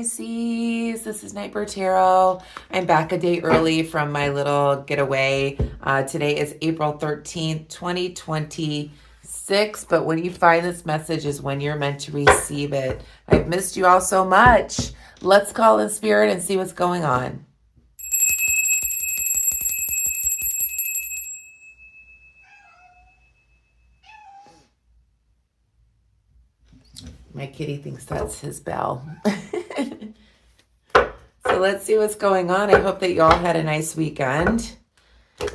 Pisces. This is Nightbird Tarot. I'm back a day early from my little getaway. Today is April 13th, 2026. But when you find this message is when you're meant to receive it. I've missed you all so much. Let's call in spirit and see what's going on. My kitty thinks that's his bell. So let's see what's going on. I hope that you all had a nice weekend.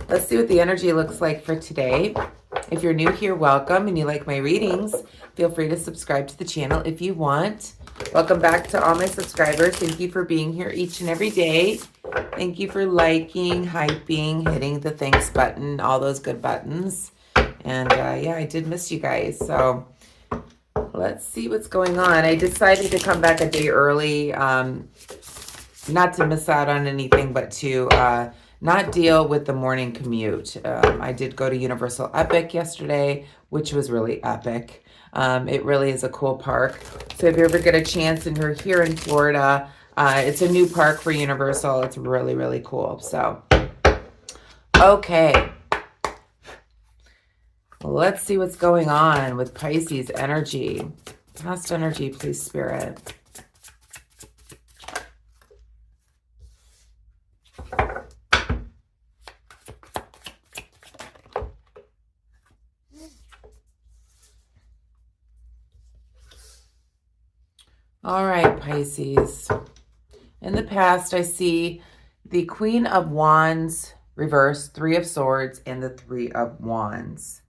Let's see what the energy looks like for today. If you're new here, welcome, and you like my readings, feel free to subscribe to the channel if you want. Welcome back to all my subscribers. Thank you for being here each and every day. Thank you for liking, hyping, hitting the thanks button, all those good buttons. And yeah, I did miss you guys. So let's see what's going on. I decided to come back a day early, not to miss out on anything, but to not deal with the morning commute. I did go to Universal Epic yesterday, which was really epic. It really is a cool park. So if you ever get a chance and you're here in Florida, it's a new park for Universal. It's really, really cool. So, okay. Let's see what's going on with Pisces energy. Past energy, please, Spirit. All right, Pisces. In the past, I see the Queen of Wands reversed, Three of Swords, and the Three of Wands.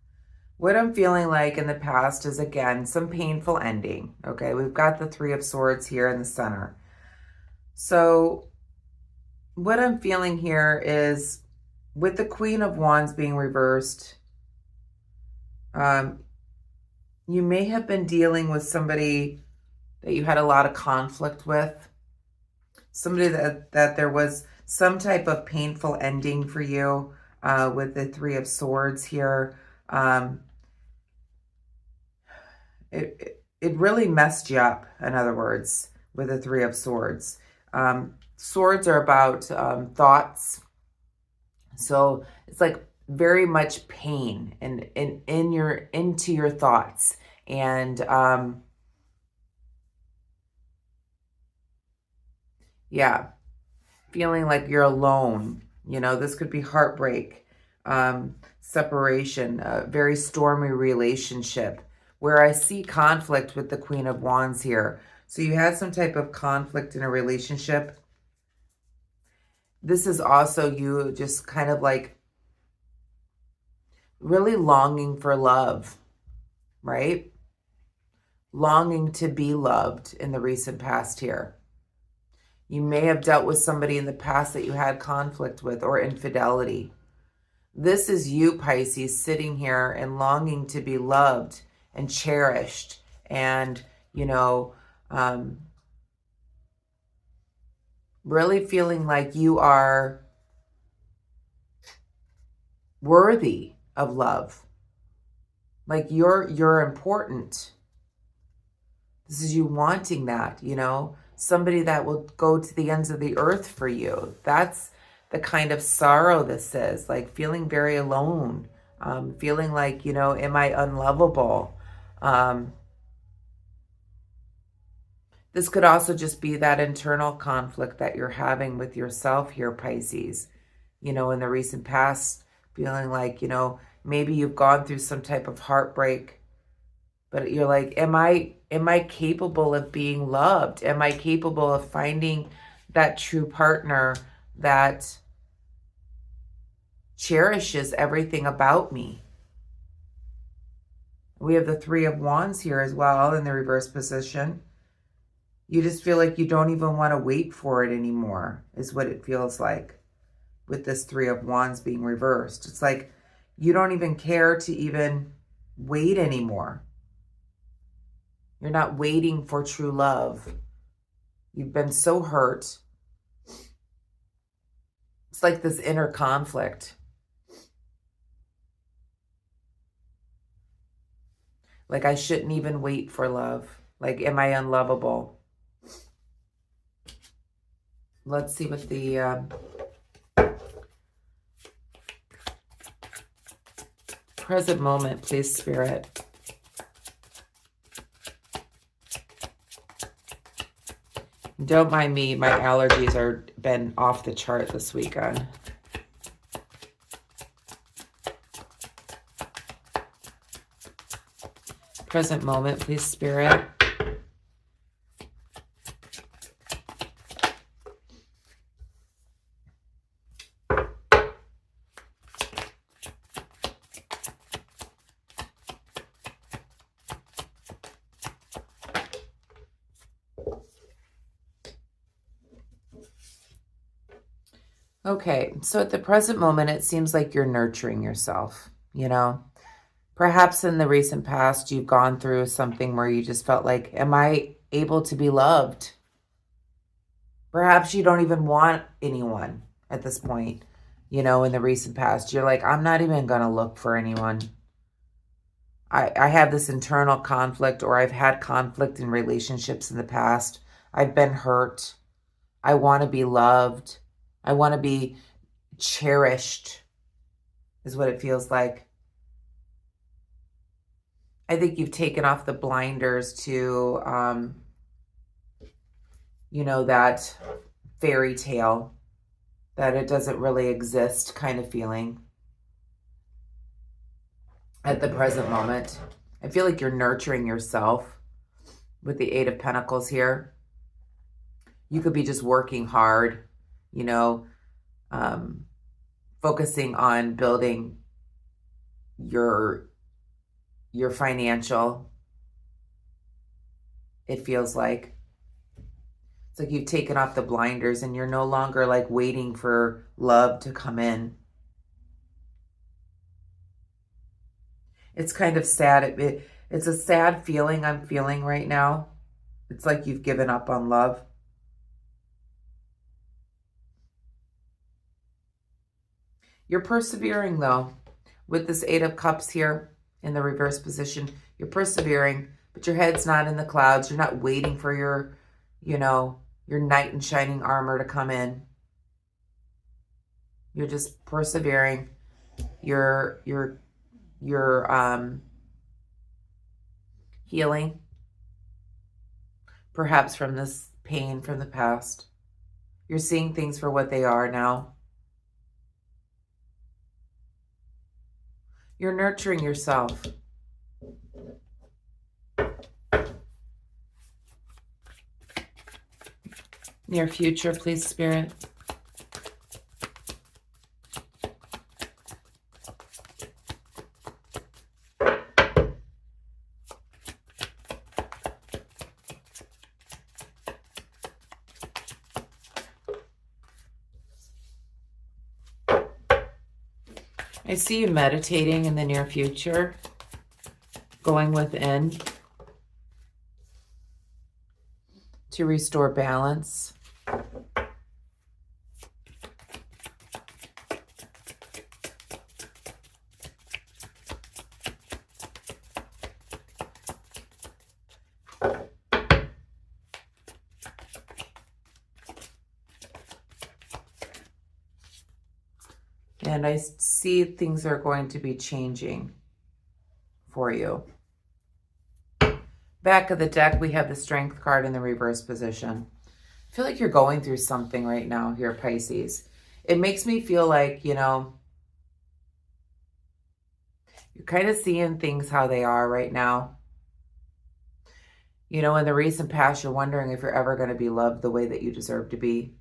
What I'm feeling like in the past is, again, some painful ending. Okay, we've got the Three of Swords here in the center. So what I'm feeling here is with the Queen of Wands being reversed, you may have been dealing with somebody that you had a lot of conflict with. Somebody that there was some type of painful ending for you with the Three of Swords here. It really messed you up, in other words, with the Three of Swords. Swords are about thoughts. So it's like very much pain and into your thoughts. And yeah, feeling like you're alone. You know, this could be heartbreak, separation, a very stormy relationship where I see conflict with the Queen of Wands here. So you had some type of conflict in a relationship. This is also you just kind of like really longing for love, right? Longing to be loved in the recent past here. You may have dealt with somebody in the past that you had conflict with or infidelity. This is you, Pisces, sitting here and longing to be loved and cherished and, you know, really feeling like you are worthy of love. Like you're important. This is you wanting that, you know, somebody that will go to the ends of the earth for you. That's the kind of sorrow this is, like feeling very alone, feeling like, you know, am I unlovable? This could also just be that internal conflict that you're having with yourself here, Pisces. You know, in the recent past, feeling like, you know, maybe you've gone through some type of heartbreak, but you're like, am I capable of being loved? Am I capable of finding that true partner that cherishes everything about me? We have the Three of Wands here as well in the reverse position. You just feel like you don't even want to wait for it anymore, is what it feels like with this Three of Wands being reversed. It's like you don't even care to even wait anymore. You're not waiting for true love. You've been so hurt. It's like this inner conflict. Like I shouldn't even wait for love. Like, am I unlovable? let's see what the present moment, please, Spirit. Don't mind me, my allergies are been off the chart this weekend. Present moment, please, Spirit. Okay, so at the present moment, it seems like you're nurturing yourself, you know? Perhaps in the recent past, you've gone through something where you just felt like, am I able to be loved? Perhaps you don't even want anyone at this point, you know, in the recent past. You're like, I'm not even going to look for anyone. I have this internal conflict, or I've had conflict in relationships in the past. I've been hurt. I want to be loved. I want to be cherished, is what it feels like. I think you've taken off the blinders to, you know, that fairy tale, that it doesn't really exist kind of feeling at the present moment. I feel like you're nurturing yourself with the Eight of Pentacles here. You could be just working hard, you know, focusing on building your financial, it feels like. It's like you've taken off the blinders and you're no longer like waiting for love to come in. It's kind of sad. It's a sad feeling I'm feeling right now. It's like you've given up on love. You're persevering though. With this Eight of Cups here in the reverse position, you're persevering, but your head's not in the clouds. You're not waiting for your, you know, your knight in shining armor to come in. You're just persevering. You're healing, perhaps from this pain from the past. You're seeing things for what they are now. You're nurturing yourself. Near future, please, Spirit. I see you meditating in the near future, going within to restore balance. And I see things are going to be changing for you. Back of the deck, we have the Strength card in the reverse position. I feel like you're going through something right now here, Pisces. It makes me feel like, you know, you're kind of seeing things how they are right now. You know, in the recent past, you're wondering if you're ever going to be loved the way that you deserve to be.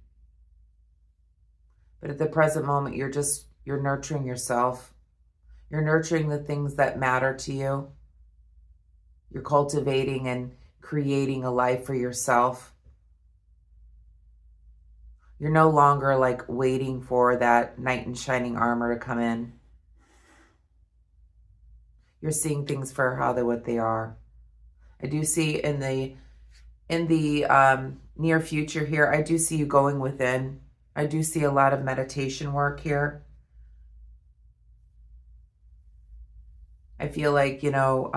But at the present moment, you're nurturing yourself. You're nurturing the things that matter to you. You're cultivating and creating a life for yourself. You're no longer like waiting for that knight in shining armor to come in. You're seeing things for what they are. I do see in the near future here, I do see you going within. I do see a lot of meditation work here. I feel like, you know,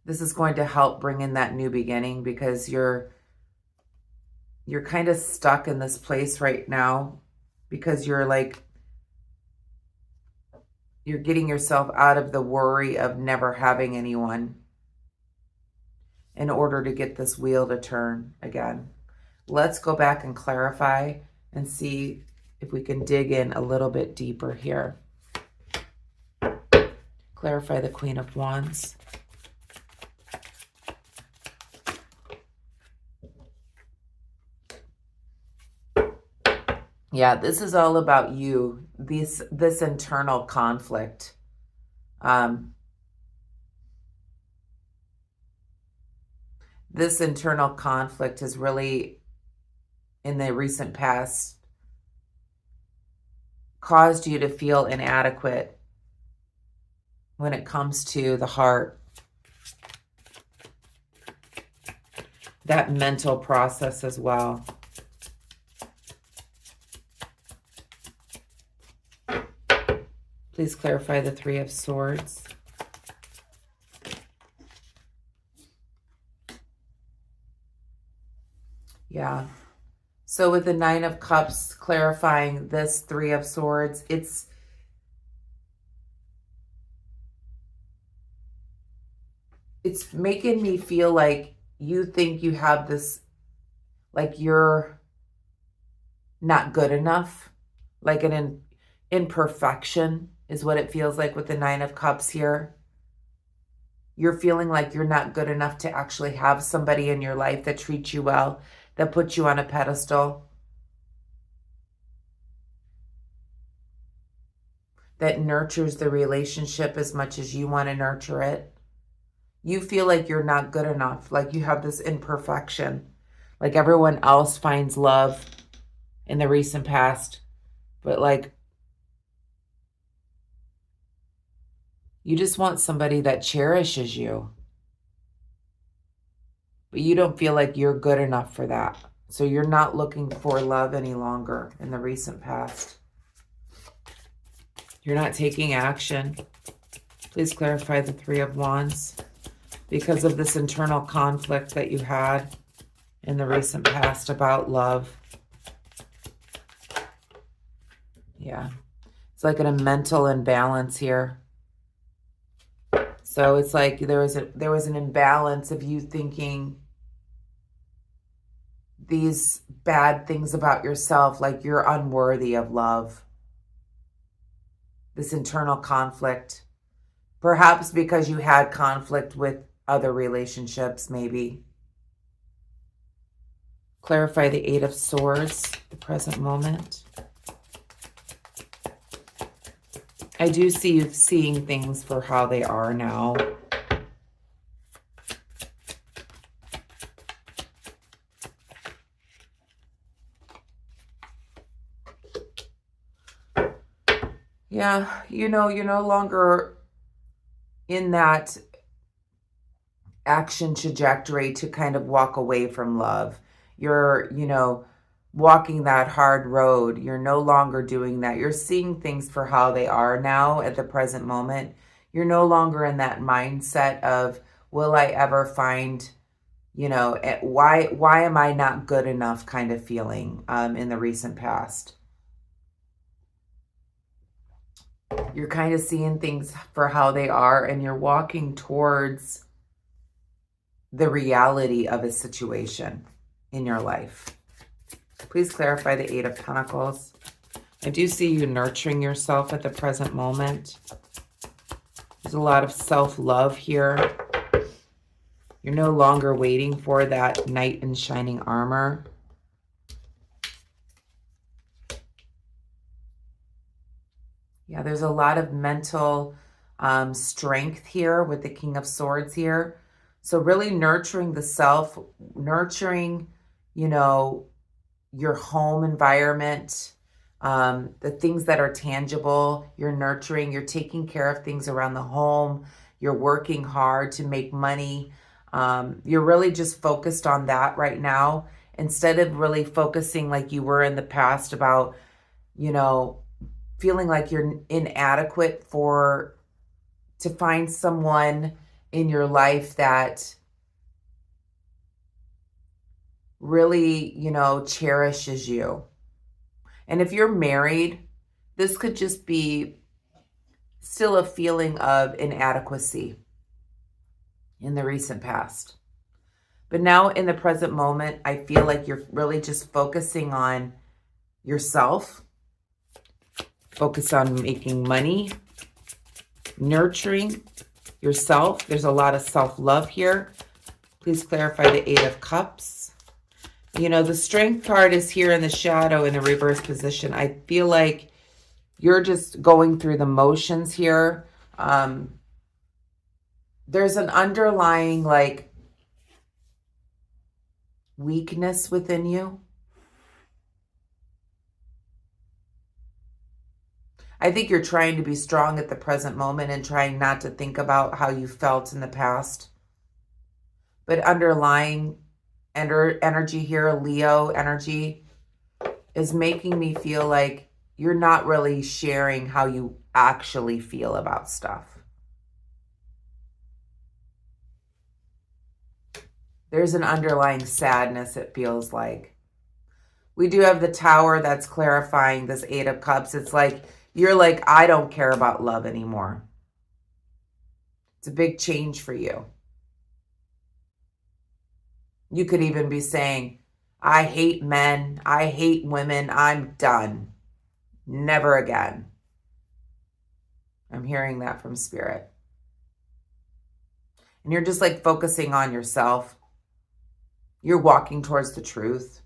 This is going to help bring in that new beginning, because you're kind of stuck in this place right now, because you're getting yourself out of the worry of never having anyone in order to get this wheel to turn again. Let's go back and clarify and see if we can dig in a little bit deeper here. Clarify the Queen of Wands. Yeah, this is all about you, this internal conflict. This internal conflict has really, in the recent past, caused you to feel inadequate when it comes to the heart. That mental process as well. Please clarify the Three of Swords. Yeah. So with the Nine of Cups clarifying this Three of Swords, it's making me feel like you think you have this, like you're not good enough, like an imperfection is what it feels like with the Nine of Cups here. You're feeling like you're not good enough to actually have somebody in your life that treats you well, that puts you on a pedestal, that nurtures the relationship as much as you want to nurture it. You feel like you're not good enough, like you have this imperfection, like everyone else finds love in the recent past, but like you just want somebody that cherishes you. But you don't feel like you're good enough for that. So you're not looking for love any longer in the recent past. You're not taking action. Please clarify the Three of Wands. Because of this internal conflict that you had in the recent past about love. Yeah. It's like a mental imbalance here. So it's like there was an imbalance of you thinking these bad things about yourself, like you're unworthy of love. This internal conflict, perhaps because you had conflict with other relationships, maybe. Clarify the Eight of Swords, the present moment. I do see you seeing things for how they are now. Yeah, you're no longer in that action trajectory to kind of walk away from love. You're, walking that hard road. You're no longer doing that. You're seeing things for how they are now at the present moment. You're no longer in that mindset of, will I ever find, why am I not good enough kind of feeling in the recent past. You're kind of seeing things for how they are, and you're walking towards the reality of a situation in your life. Please clarify the Eight of Pentacles. I do see you nurturing yourself at the present moment. There's a lot of self-love here. You're no longer waiting for that knight in shining armor. Yeah, there's a lot of mental strength here with the King of Swords here. So really nurturing the self, nurturing, your home environment, the things that are tangible, you're nurturing, you're taking care of things around the home, you're working hard to make money. You're really just focused on that right now, instead of really focusing like you were in the past about, feeling like you're inadequate to find someone in your life that really, cherishes you. And if you're married, this could just be still a feeling of inadequacy in the recent past. But now in the present moment, I feel like you're really just focusing on yourself, focus on making money, nurturing yourself. There's a lot of self-love here. Please clarify the Eight of Cups. The Strength card is here in the shadow in the reverse position. I feel like you're just going through the motions here. There's an underlying weakness within you. I think you're trying to be strong at the present moment and trying not to think about how you felt in the past. But underlying energy here, Leo energy, is making me feel like you're not really sharing how you actually feel about stuff. There's an underlying sadness, it feels like. We do have the Tower that's clarifying this Eight of Cups. It's like, you're like, I don't care about love anymore. It's a big change for you. You could even be saying, I hate men, I hate women, I'm done. Never again. I'm hearing that from Spirit. And you're just like focusing on yourself. You're walking towards the truth.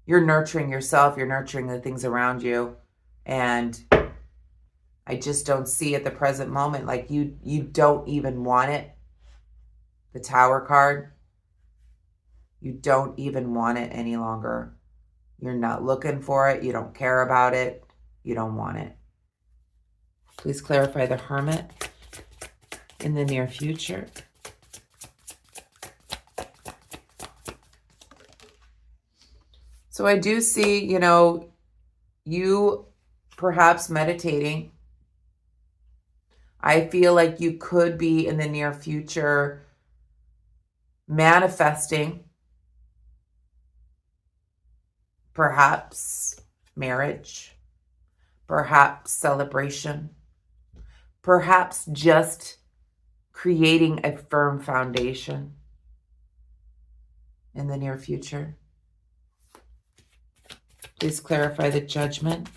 You're nurturing yourself. You're nurturing the things around you. And I just don't see at the present moment, like you don't even want it. The Tower card. You don't even want it any longer. You're not looking for it. You don't care about it. You don't want it. Please clarify the Hermit in the near future. So I do see, you perhaps meditating. I feel like you could be in the near future manifesting perhaps marriage, perhaps celebration, perhaps just creating a firm foundation in the near future. Please clarify the Judgment.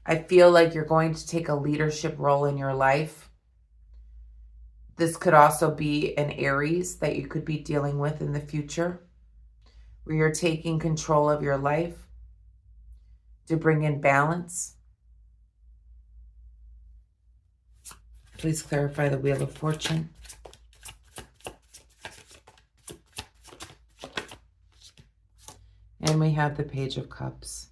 I feel like you're going to take a leadership role in your life. This could also be an Aries that you could be dealing with in the future, where you're taking control of your life to bring in balance. Please clarify the Wheel of Fortune. And we have the Page of Cups.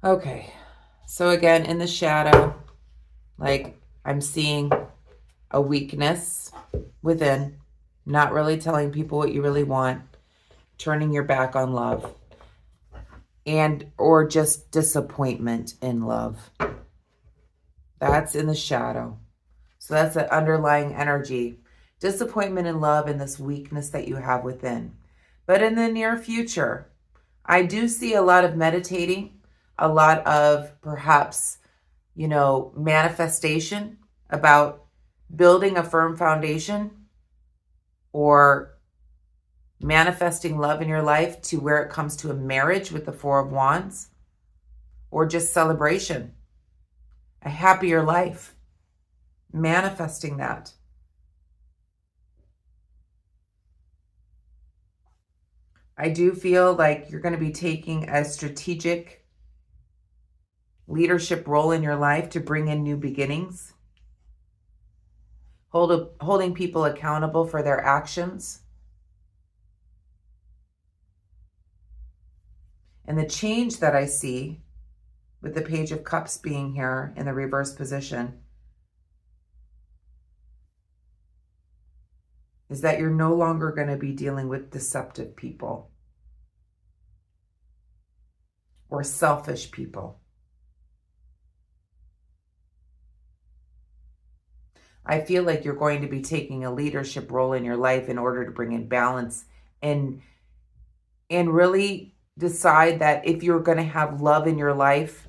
Okay, so again, in the shadow, I'm seeing a weakness within, not really telling people what you really want, turning your back on love, or just disappointment in love. That's in the shadow. So that's an underlying energy. Disappointment in love and this weakness that you have within. But in the near future, I do see a lot of meditating, a lot of perhaps, manifestation about building a firm foundation or manifesting love in your life to where it comes to a marriage with the Four of Wands, or just celebration, a happier life, manifesting that. I do feel like you're going to be taking a strategic leadership role in your life to bring in new beginnings, holding people accountable for their actions. And the change that I see with the Page of Cups being here in the reverse position is that you're no longer going to be dealing with deceptive people. or selfish people. I feel like you're going to be taking a leadership role in your life in order to bring in balance and really decide that if you're going to have love in your life,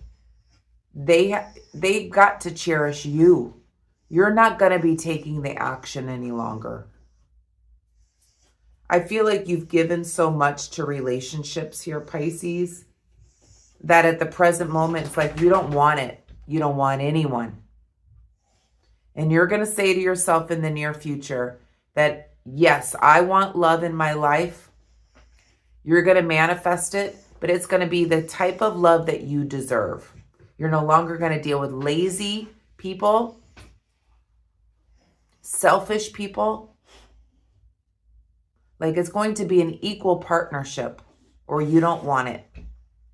they've got to cherish you. You're not going to be taking the action any longer. I feel like you've given so much to relationships here, Pisces, that at the present moment, it's like you don't want it. You don't want anyone. And you're going to say to yourself in the near future that, yes, I want love in my life. You're going to manifest it, but it's going to be the type of love that you deserve. You're no longer going to deal with lazy people, selfish people. Like, it's going to be an equal partnership, or you don't want it.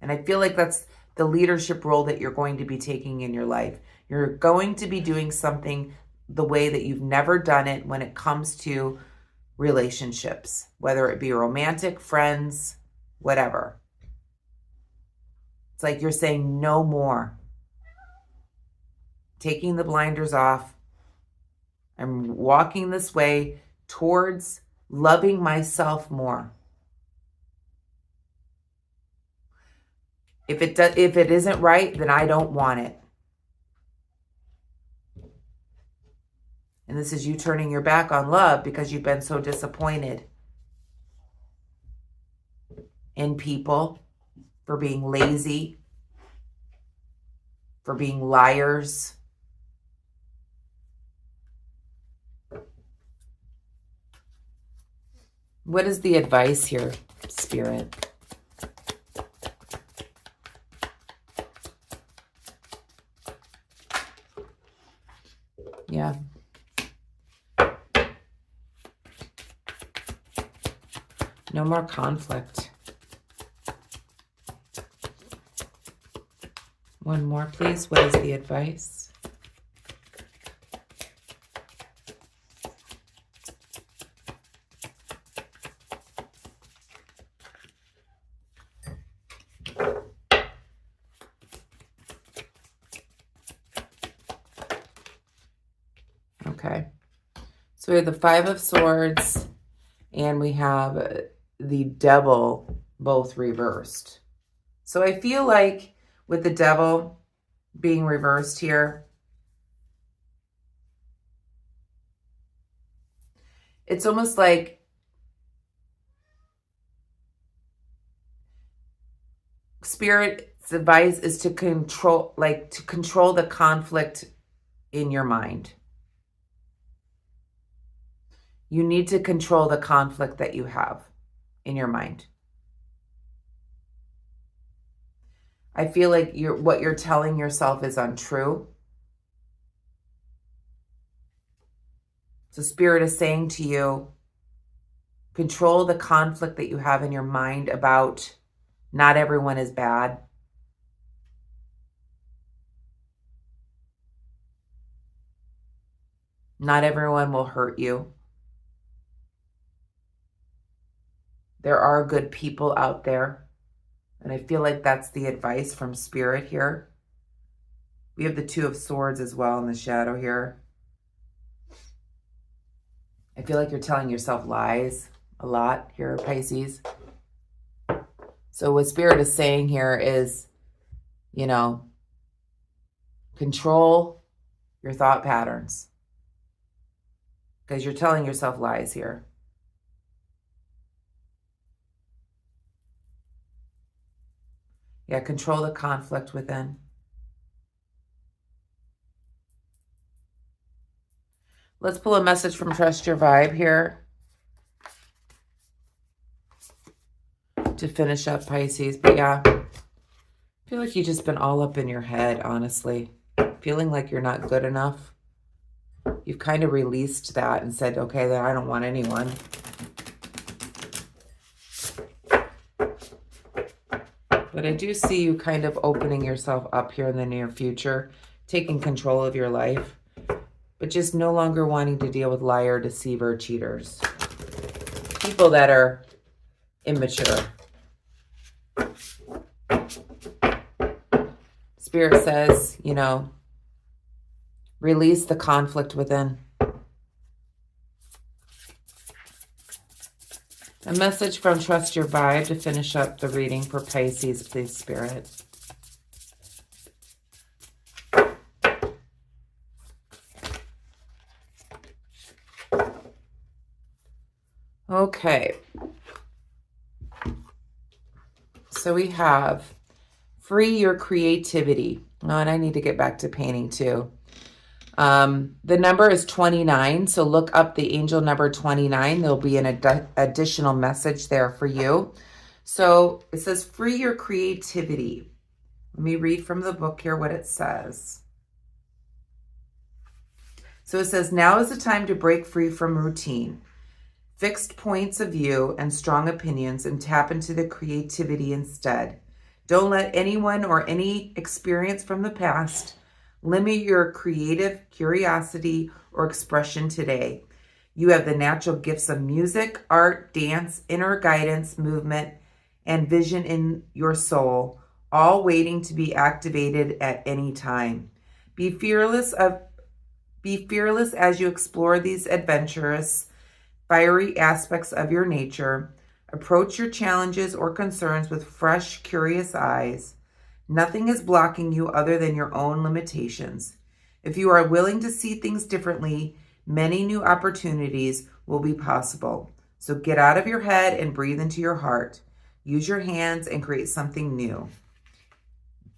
And I feel like that's the leadership role that you're going to be taking in your life. You're going to be doing something the way that you've never done it when it comes to relationships, whether it be romantic, friends, whatever. It's like you're saying no more. Taking the blinders off. I'm walking this way towards loving myself more. If it isn't right, then I don't want it. And this is you turning your back on love because you've been so disappointed in people for being lazy, for being liars. What is the advice here, Spirit? Yeah. No more conflict. One more, please. What is the advice? Okay. So we have the Five of Swords and we have the Devil both reversed. So I feel like with the Devil being reversed here, it's almost like Spirit's advice is to control the conflict in your mind. You need to control the conflict that you have in your mind. I feel like what you're telling yourself is untrue. So Spirit is saying to you, control the conflict that you have in your mind about not everyone is bad. Not everyone will hurt you. There are good people out there. And I feel like that's the advice from Spirit here. We have the Two of Swords as well in the shadow here. I feel like you're telling yourself lies a lot here, Pisces. So what Spirit is saying here is, control your thought patterns. Because you're telling yourself lies here. Yeah, control the conflict within. Let's pull a message from Trust Your Vibe here to finish up, Pisces. But yeah, I feel like you've just been all up in your head, honestly. Feeling like you're not good enough. You've kind of released that and said, okay, then I don't want anyone. But I do see you kind of opening yourself up here in the near future, taking control of your life, but just no longer wanting to deal with liar, deceiver, cheaters. People that are immature. Spirit says, you know, release the conflict within. A message from Trust Your Vibe to finish up the reading for Pisces, please, Spirit. Okay. So we have free your creativity. Oh, and I need to get back to painting too. The number is 29, so look up the angel number 29. There'll be an additional message there for you. So it says, free your creativity. Let me read from the book here what it says. So it says, now is the time to break free from routine, fixed points of view, and strong opinions, and tap into the creativity instead. Don't let anyone or any experience from the past limit your creative curiosity or expression today. You have the natural gifts of music, art, dance, inner guidance, movement, and vision in your soul, all waiting to be activated at any time. Be fearless as you explore these adventurous, fiery aspects of your nature. Approach your challenges or concerns with fresh, curious eyes. Nothing is blocking you other than your own limitations. If you are willing to see things differently, many new opportunities will be possible. So get out of your head and breathe into your heart. Use your hands and create something new.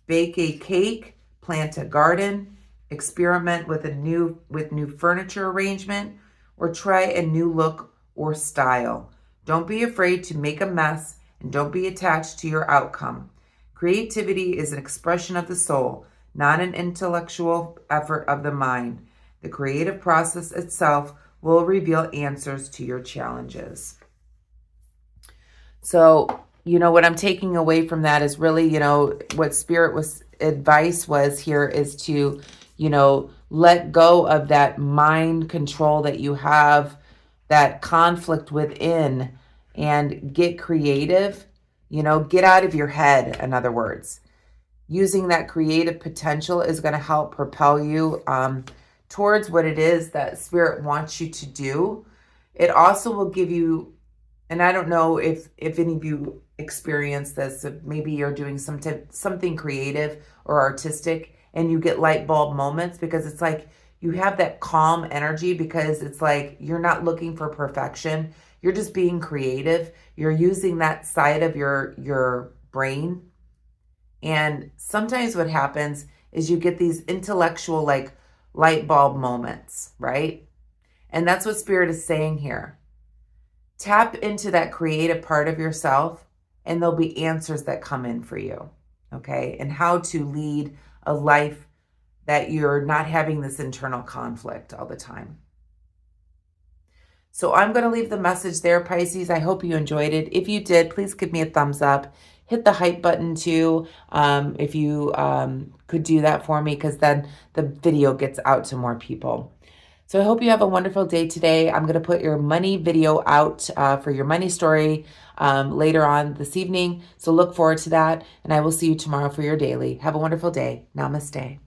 Bake a cake, plant a garden, experiment with new furniture arrangement, or try a new look or style. Don't be afraid to make a mess, and don't be attached to your outcome. Creativity is an expression of the soul, not an intellectual effort of the mind. The creative process itself will reveal answers to your challenges. So, you know, what I'm taking away from that is really, you know, what advice was here is to, you know, let go of that mind control that you have, that conflict within, and get creative. You know, get out of your head, in other words. Using that creative potential is going to help propel you towards what it is that Spirit wants you to do. It also will give you, and I don't know if any of you experience this, if maybe you're doing something creative or artistic and you get light bulb moments, because it's like you have that calm energy, because it's like you're not looking for perfection. You're just being creative. You're using that side of your brain. And sometimes what happens is you get these intellectual, like, light bulb moments, right? And that's what Spirit is saying here. Tap into that creative part of yourself, and there'll be answers that come in for you, okay? And how to lead a life that you're not having this internal conflict all the time. So I'm going to leave the message there, Pisces. I hope you enjoyed it. If you did, please give me a thumbs up. Hit the hype button too, if you could do that for me, because then the video gets out to more people. So I hope you have a wonderful day today. I'm going to put your money video out for your money story later on this evening. So look forward to that, and I will see you tomorrow for your daily. Have a wonderful day. Namaste.